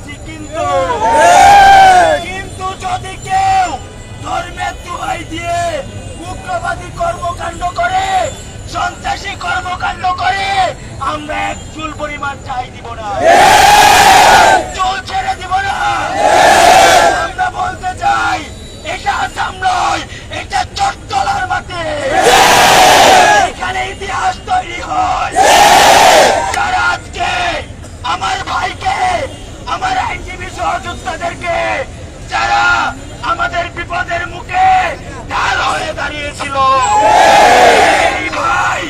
আছি, কিন্তু কিন্তু যদি কেউ ধর্মের দোহাই দিয়ে উগ্রবাদী কর্মকাণ্ড করে, সন্ত্রাসী কর্মকাণ্ড করে, আমরা এক চুল পরিমাণ চাই দিব না, চুল ছেড়ে দিব না। আমরা বলতে চাই, এটা আসাম নয়, এটা চট্টলার মাঠে, এখানে ইতিহাস তৈরি হয়। যারা আজকে আমার ভাইকে, আমার আইনজীবী সহযোদ্ধাদেরকে, যারা আমাদের বিপদের মুখে ঢাল হয়ে দাঁড়িয়েছিল, এই ভাই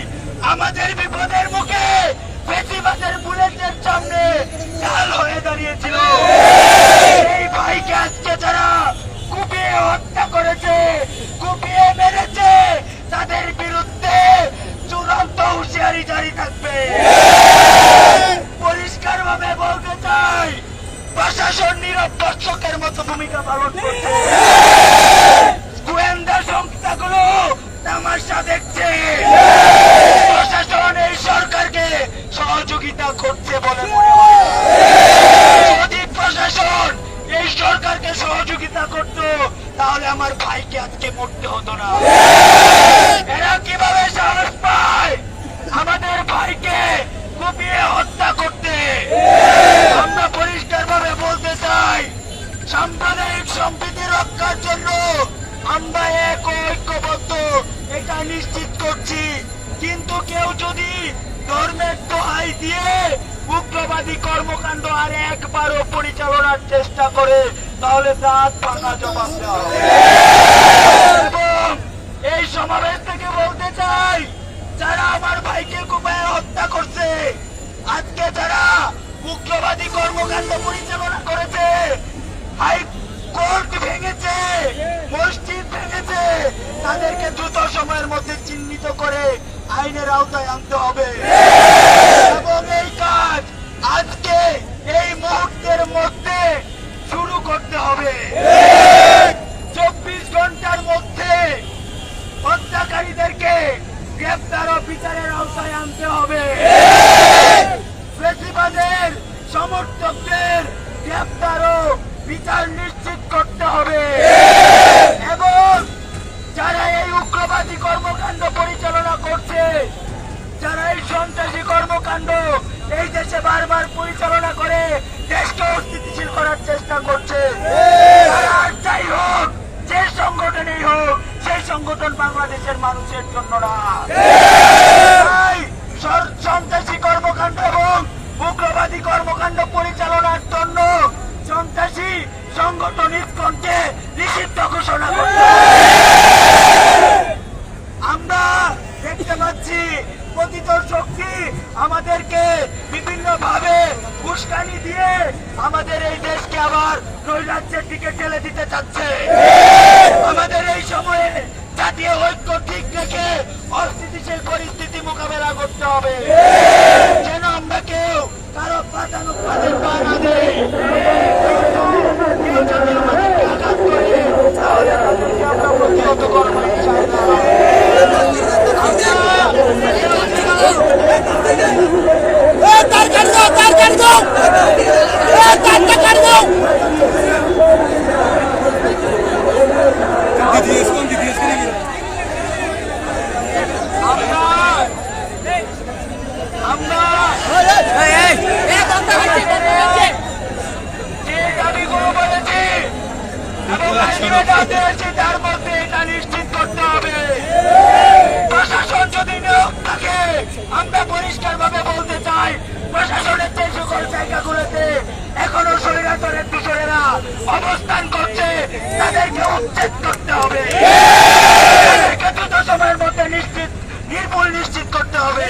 আমাদের বিপদের মুখে ফেসিবাদের বুলেটের সামনে ঢাল হয়ে দাঁড়িয়েছিল, এই ভাইকে আজকে যারা কুপিয়ে হত্যা করেছে, কুপিয়ে মেরেছে, তাদের বিরুদ্ধে চূড়ান্ত হুঁশিয়ারি জারি থাকবে। পরিষ্কার ভাবে বলতে চাই, প্রশাসন নীরব দর্শকের মতো ভূমিকা পালন করছে, গোয়েন্দা সংস্থাগুলো তামাশা দেখছে, প্রশাসন এই সরকারকে সহযোগিতা করছে বলে মনে হয়। যদি প্রশাসন এই সরকারকে সহযোগিতা করত, তাহলে আমার ভাইকে আজকে মরতে হতো না। এরা কিভাবে সাহস পায় আমাদের ভাইকে কুপিয়ে হত্যা করতে? আমরা পরিষ্কার ভাবে বলতে চাই, সাম্প্রদায়িক সম্প্রীতি রক্ষার জন্য আমরা এক ঐক্যবদ্ধ, এটা নিশ্চিত করছি। কিন্তু কেউ যদি ধর্মের দোহাই দিয়ে উগ্রবাদী কর্মকাণ্ড আর একবারও পরিচালনার চেষ্টা করে, তাহলে দাঁত ভাঙা জবাব দেওয়া হবে। এবং এই সমাবেশ থেকে বলতে চাই, যারা আমার ভাইকে কুপিয়ে হত্যা করছে, আজকে যারা উগ্রবাদী কর্মকাণ্ড পরিচালনা করেছে, হাইকোর্ট ভেঙেছে, মসজিদ ভেঙেছে, তাদেরকে দ্রুত সময়ের মধ্যে চিহ্নিত করে আইনের আওতায় আনতে হবে। এবং এই কাজ আজকে এই মুহূর্তের মধ্যে শুরু করতে হবে। 24 ঘন্টার মধ্যে হত্যাকারীদেরকে গ্রেফতার ও বিচারের আওতায় আনতে হবে। ফেসিবাদের সমর্থকদের গ্রেফতার ও বিচার নিশ্চিত করতে হবে। এবং যারা এই উগ্রবাদী কর্মকাণ্ড পরিচালনা করছে, যারা এই সন্ত্রাসী কর্মকাণ্ড এই দেশে বারবার পরিচালনা করে দেশকে অস্থিতিশীল করার চেষ্টা করছে, যাই হোক, যে সংগঠনই হোক, সেই সংগঠন বাংলাদেশের মানুষের জন্য না। সন্ত্রাসী কর্মকাণ্ড এবং উগ্রবাদী কর্মকাণ্ড পরিচালনার জন্য সন্ত্রাসী সংগঠন ইসকনকে নিষিদ্ধ ঘোষণা করতে। আমরা দেখতে পাচ্ছি পতিত শক্তি আমাদেরকে বিভিন্ন ভাবে উস্কানি দিয়ে আমাদের এই দেশকে আবার নৈরাজ্যের দিকে ঠেলে দিতে চাচ্ছে। আমাদের এই সময়ে জাতীয় ঐক্য ঠিক রেখে অস্থিতিশীল পরিস্থিতি মোকাবেলা করতে হবে, যেন আমরা কেউ কারো পাতানো পাতের পা না দেই। কেউ যদি আমাদেরকে আঘাত করে, তাহলে তাদেরকে আমরা প্রতিহত করবো ইনশাআল্লাহ। তার মধ্যে এটা নিশ্চিত করতে হবে, প্রশাসন যদি নিয়োগ থাকে, আমরা পরিষ্কার ভাবে বলতে চাই, প্রশাসনের যে সকল জায়গাগুলোতে এখনো স্বৈরাচারের দূষণেরা অবস্থান করছে, তাদেরকে উচ্ছেদ করতে হবে, তাদেরকে দ্রুত সময়ের মধ্যে নির্মূল নিশ্চিত করতে হবে।